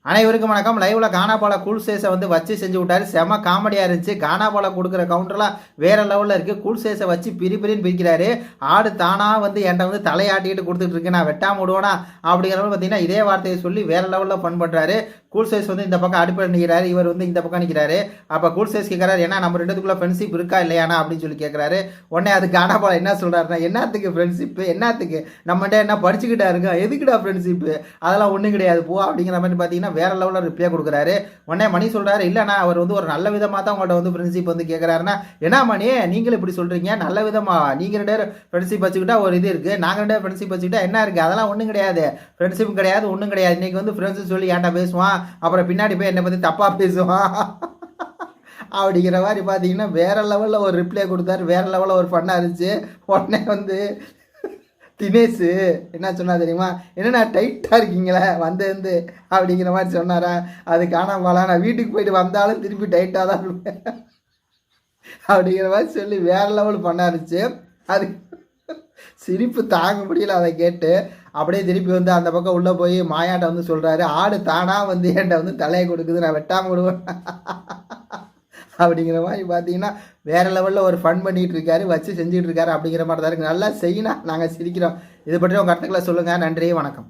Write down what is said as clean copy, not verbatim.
அனைவருக்கும் வணக்கம். லைவ்ல கானாபாலா கூல் சேஸை வந்து வச்சு செஞ்சு விட்டாரு. செம காமெடியா இருந்துச்சு. கானாபாலா கொடுக்குற கவுண்டர்லாம் வேற லெவல்ல இருக்கு. கூல் சேஸை வச்சு பிரின்னு பிரிக்கிறாரு. ஆடு தானா வந்து என்கிட்ட வந்து தலையாட்டிக்கிட்டு கொடுத்துட்டு இருக்கு, நான் வெட்டாம விடுவேனா அப்படிங்கிற பார்த்தீங்கன்னா இதே வார்த்தையை சொல்லி வேற லெவல்ல ஃபன் பண்றாரு. கூல் சேஸ் வந்து இந்த பக்கம் அடிப்படை நிற்கிறாரு, இவர் வந்து இந்த பக்கம் நிற்கிறாரு. அப்போ கூல் சேஸ் கேட்கறாரு, ஏன்னா நம்ம ரெண்டுத்துக்குள்ள ஃப்ரெண்ட்ஷிப் இருக்கா இல்லையானா அப்படின்னு சொல்லி கேட்கறாரு. உடனே அது கானாபாலா என்ன சொல்றாருன்னா, என்னத்துக்கு ஃப்ரெண்ட்ஷிப், என்னத்துக்கு நம்மகிட்ட என்ன படிச்சுக்கிட்டா இருக்கா, எதுக்குடா ஃப்ரெண்ட்ஷிப், அதெல்லாம் ஒன்றும் கிடையாது போ அப்படிங்கிற மாதிரி பார்த்தீங்கன்னா வேற லெவலில் ரிப்ளை கொடுக்குறாரு. உடனே மணி சொல்றாரு, இல்லைண்ணா அவர் வந்து ஒரு நல்ல விதமாக தான் உங்கள்கிட்ட வந்து ஃப்ரெண்ட்ஷிப் வந்து கேட்குறாருன்னா, என்ன மணி நீங்களும் இப்படி சொல்றீங்க, நல்ல விதமா நீங்கள் ரெண்டு பேரும் ஃப்ரெண்ட்ஷிப் வச்சுக்கிட்டா ஒரு இது இருக்கு, நாங்கள் ரெண்டு பேரும் ஃப்ரெண்ட்ஷிப் வச்சுக்கிட்டா என்ன இருக்கு, அதெல்லாம் ஒன்றும் கிடையாது, ஃப்ரெண்ட்ஷிப் கிடையாது, ஒன்றும் கிடையாது. இன்னைக்கு வந்து ஃப்ரெண்ட்ஸ் சொல்லி ஏன்டா பேசுவான், அப்புறம் பின்னாடி போய் என்னை பற்றி தப்பாக பேசுவான் அப்படிங்கிற மாதிரி பார்த்தீங்கன்னா வேற லெவலில் ஒரு ரிப்ளை கொடுத்தாரு. வேற லெவலில் ஒரு ஃபன்னாக இருந்துச்சு. உடனே வந்து தினேஷ் என்ன சொன்னா தெரியுமா, என்னண்ணா டைட்டாக இருக்கீங்களே வந்து அப்படிங்கிற மாதிரி சொன்னாரா. அது காணாமலா, நான் வீட்டுக்கு போயிட்டு வந்தாலும் திருப்பி டைட்டாக தான் இருப்பேன் அப்படிங்கிற மாதிரி சொல்லி வேற லெவல் பண்ண இருந்துச்சு. அது சிரிப்பு தாங்க முடியல அதை கேட்டு. அப்படியே திருப்பி வந்து அந்த பக்கம் உள்ளே போய் மாயாட்ட வந்து சொல்கிறாரு, ஆடு தானாக வந்து என்கிட்ட வந்து தலையை கொடுக்குது, நான் வெட்டாமல் விடுவேன் அப்படிங்கிற மாதிரி பார்த்தீங்கன்னா வேறு லெவலில் ஒரு ஃபன் பண்ணிகிட்டு இருக்காரு, வச்சு செஞ்சுட்டு இருக்காரு அப்படிங்கிற மாதிரி தான் இருக்குது. நல்லா செய்யினா நாங்கள் சிரிக்கிறோம். இது பற்றி உங்கள் கருத்துக்களை சொல்லுங்கள். நன்றி, வணக்கம்.